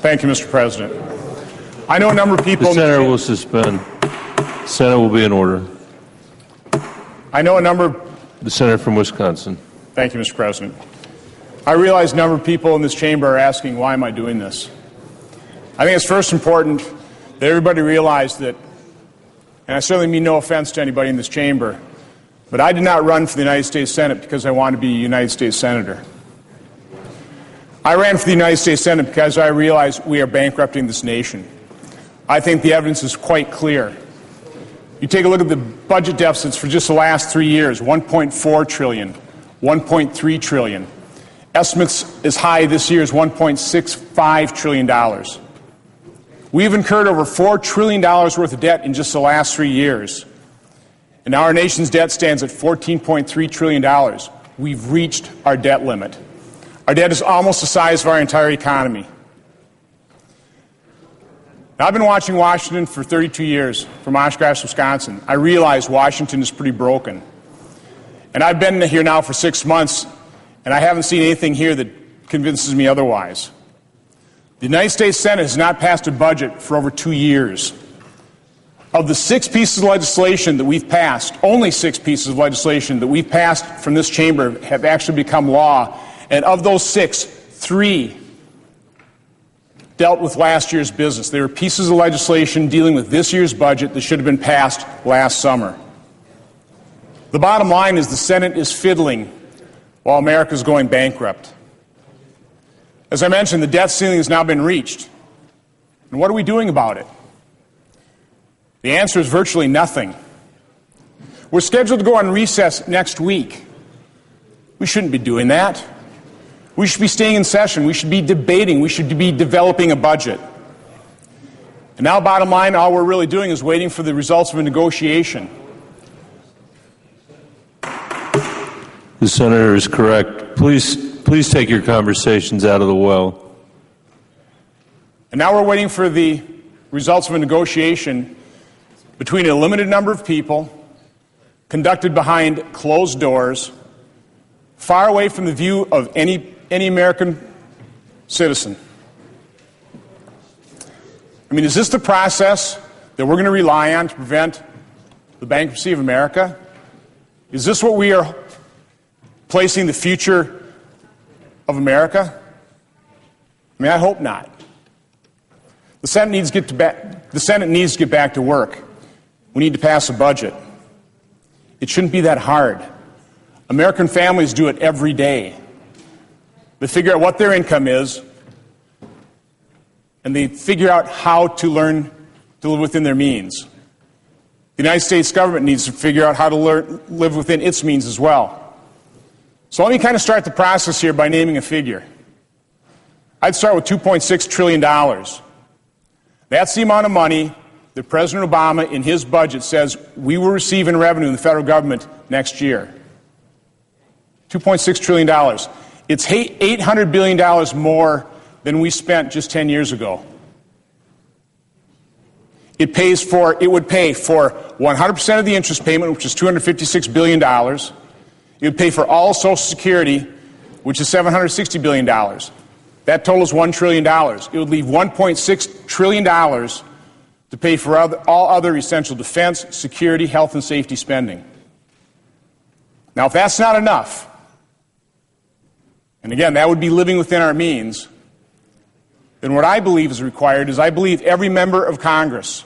Thank you, Mr. President. I know a number of people... The Senator will suspend. The Senate will be in order. I know a number of... The Senator from Wisconsin. Thank you, Mr. President. I realize a number of people in this chamber are asking, why am I doing this? I think it's first important that everybody realize that, and I certainly mean no offense to anybody in this chamber, but I did not run for the United States Senate because I wanted to be a United States Senator. I ran for the United States Senate because I realized we are bankrupting this nation. I think the evidence is quite clear. You take a look at the budget deficits for just the last 3 years, $1.4 trillion, $1.3 trillion. Estimates as high this year as $1.65 trillion. We've incurred over $4 trillion worth of debt in just the last 3 years. And now our nation's debt stands at $14.3 trillion. We've reached our debt limit. Our debt is almost the size of our entire economy. Now, I've been watching Washington for 32 years from Oshkosh, Wisconsin. I realize Washington is pretty broken. And I've been here now for 6 months, and I haven't seen anything here that convinces me otherwise. The United States Senate has not passed a budget for over 2 years. Of the 6 pieces of legislation that we've passed, only 6 pieces of legislation that we've passed from this chamber have actually become law. And of those 6, 3 dealt with last year's business. They were pieces of legislation dealing with this year's budget that should have been passed last summer. The bottom line is the Senate is fiddling while America is going bankrupt. As I mentioned, the debt ceiling has now been reached. And what are we doing about it? The answer is virtually nothing. We're scheduled to go on recess next week. We shouldn't be doing that. We should be staying in session. We should be debating. We should be developing a budget. And now, bottom line, all we're really doing is waiting for the results of a negotiation. The Senator is correct. Please take your conversations out of the well. And now we're waiting for the results of a negotiation between a limited number of people, conducted behind closed doors, far away from the view of any American citizen. I mean, is this the process that we're going to rely on to prevent the bankruptcy of America? Is this what we are placing the future of America? I mean, I hope not. The Senate needs to get back to work. We need to pass a budget. It shouldn't be that hard. American families do it every day. They figure out what their income is, and they figure out how to learn to live within their means. The United States government needs to figure out how to live within its means as well. So let me kind of start the process here by naming a figure. I'd start with $2.6 trillion. That's the amount of money that President Obama in his budget says we will receive in revenue in the federal government next year. $2.6 trillion. It's $800 billion more than we spent just 10 years ago. It would pay for 100% of the interest payment, which is $256 billion. It would pay for all Social Security, which is $760 billion. That totals $1 trillion. It would leave $1.6 trillion to pay for all other essential defense, security, health, and safety spending. Now, if that's not enough, and again, that would be living within our means, then what I believe is required is I believe every member of Congress,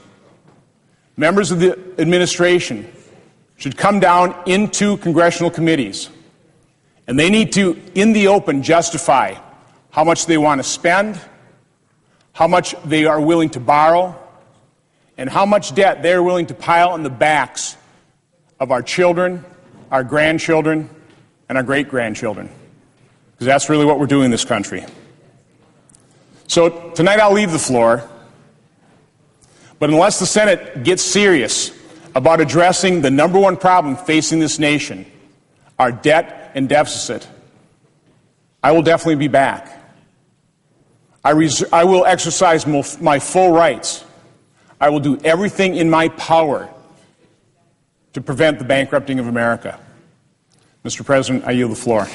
members of the administration, should come down into congressional committees, and they need to, in the open, justify how much they want to spend, how much they are willing to borrow, and how much debt they're willing to pile on the backs of our children, our grandchildren, and our great-grandchildren. Because that's really what we're doing in this country. So tonight I'll leave the floor, but unless the Senate gets serious about addressing the number one problem facing this nation, our debt and deficit, I will definitely be back. I will exercise my full rights. I will do everything in my power to prevent the bankrupting of America. Mr. President, I yield the floor.